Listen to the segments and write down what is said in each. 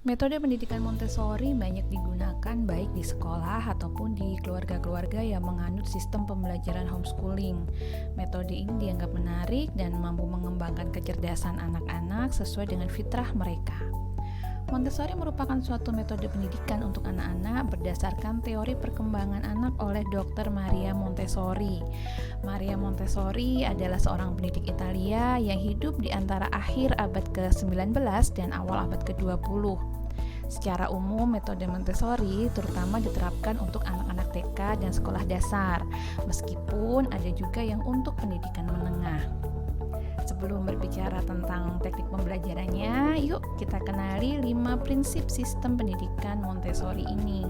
Metode pendidikan Montessori banyak digunakan baik di sekolah ataupun di keluarga-keluarga yang menganut sistem pembelajaran homeschooling. Metode ini dianggap menarik dan mampu mengembangkan kecerdasan anak-anak sesuai dengan fitrah mereka. Montessori merupakan suatu metode pendidikan untuk anak-anak berdasarkan teori perkembangan anak oleh Dr. Maria Montessori. Maria Montessori adalah seorang pendidik Italia yang hidup di antara akhir abad ke-19 dan awal abad ke-20. Secara umum, metode Montessori terutama diterapkan untuk anak-anak TK dan sekolah dasar, meskipun ada juga yang untuk pendidikan menengah. Sebelum berbicara tentang teknik pembelajarannya, yuk kita kenali 5 prinsip sistem pendidikan Montessori ini.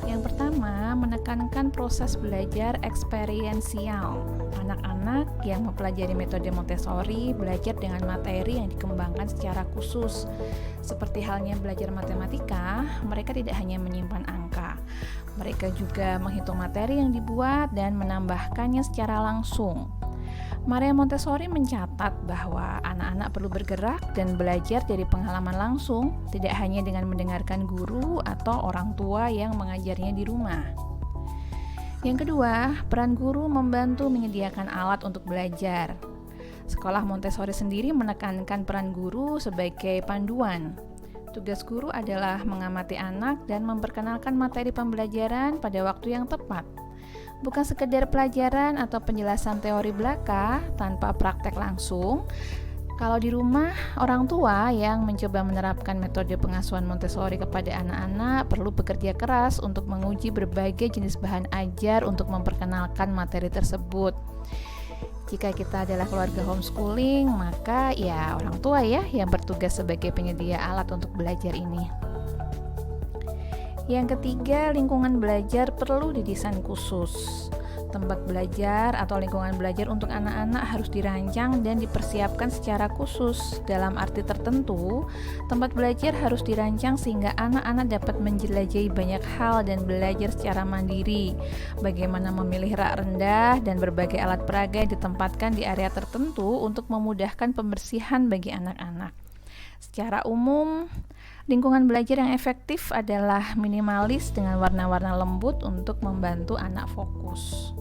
Yang pertama, menekankan proses belajar eksperiensial. Anak-anak yang mempelajari metode Montessori belajar dengan materi yang dikembangkan secara khusus. Seperti halnya belajar matematika, mereka tidak hanya menyimpan angka. Mereka juga menghitung materi yang dibuat dan menambahkannya secara langsung. Maria Montessori mencatat bahwa anak-anak perlu bergerak dan belajar dari pengalaman langsung, tidak hanya dengan mendengarkan guru atau orang tua yang mengajarnya di rumah. Yang kedua, peran guru membantu menyediakan alat untuk belajar. Sekolah Montessori sendiri menekankan peran guru sebagai panduan. Tugas guru adalah mengamati anak dan memperkenalkan materi pembelajaran pada waktu yang tepat. Bukan sekedar pelajaran atau penjelasan teori belaka tanpa praktek langsung. Kalau di rumah, orang tua yang mencoba menerapkan metode pengasuhan Montessori kepada anak-anak perlu bekerja keras untuk menguji berbagai jenis bahan ajar untuk memperkenalkan materi tersebut. Jika kita adalah keluarga homeschooling, maka ya orang tua ya yang bertugas sebagai penyedia alat untuk belajar ini. Yang ketiga, lingkungan belajar perlu didesain khusus. Tempat belajar atau lingkungan belajar untuk anak-anak harus dirancang dan dipersiapkan secara khusus. Dalam arti tertentu, tempat belajar harus dirancang sehingga anak-anak dapat menjelajahi banyak hal dan belajar secara mandiri. Bagaimana memilih rak rendah dan berbagai alat peraga yang ditempatkan di area tertentu untuk memudahkan pembersihan bagi anak-anak. Secara umum, lingkungan belajar yang efektif adalah minimalis dengan warna-warna lembut untuk membantu anak fokus.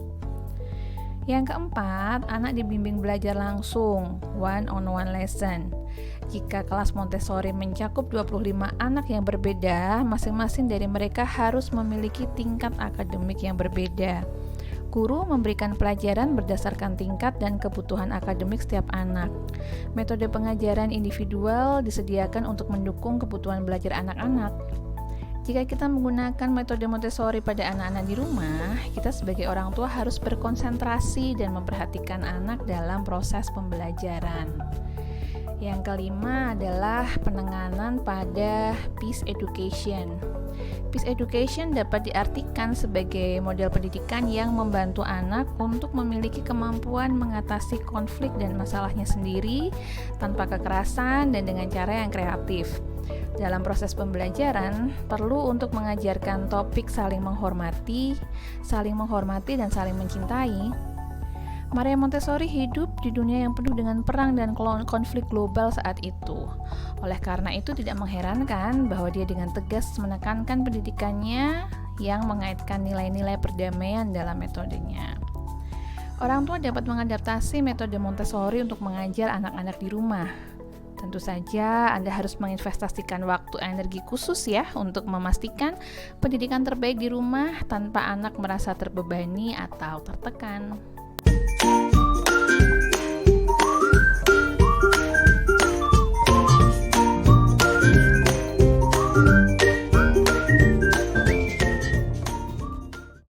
Yang keempat, anak dibimbing belajar langsung, one-on-one lesson. Jika kelas Montessori mencakup 25 anak yang berbeda, masing-masing dari mereka harus memiliki tingkat akademik yang berbeda. Guru memberikan pelajaran berdasarkan tingkat dan kebutuhan akademik setiap anak. Metode pengajaran individual disediakan untuk mendukung kebutuhan belajar anak-anak. Jika kita menggunakan metode Montessori pada anak-anak di rumah, kita sebagai orang tua harus berkonsentrasi dan memperhatikan anak dalam proses pembelajaran. Yang kelima adalah penekanan pada peace education. Peace education dapat diartikan sebagai model pendidikan yang membantu anak untuk memiliki kemampuan mengatasi konflik dan masalahnya sendiri tanpa kekerasan dan dengan cara yang kreatif. Dalam proses pembelajaran, perlu untuk mengajarkan topik saling menghormati dan saling mencintai. Maria Montessori hidup di dunia yang penuh dengan perang dan konflik global saat itu. Oleh karena itu tidak mengherankan bahwa dia dengan tegas menekankan pendidikannya yang mengaitkan nilai-nilai perdamaian dalam metodenya. Orang tua dapat mengadaptasi metode Montessori untuk mengajar anak-anak di rumah. Tentu saja Anda harus menginvestasikan waktu energi khusus ya untuk memastikan pendidikan terbaik di rumah tanpa anak merasa terbebani atau tertekan.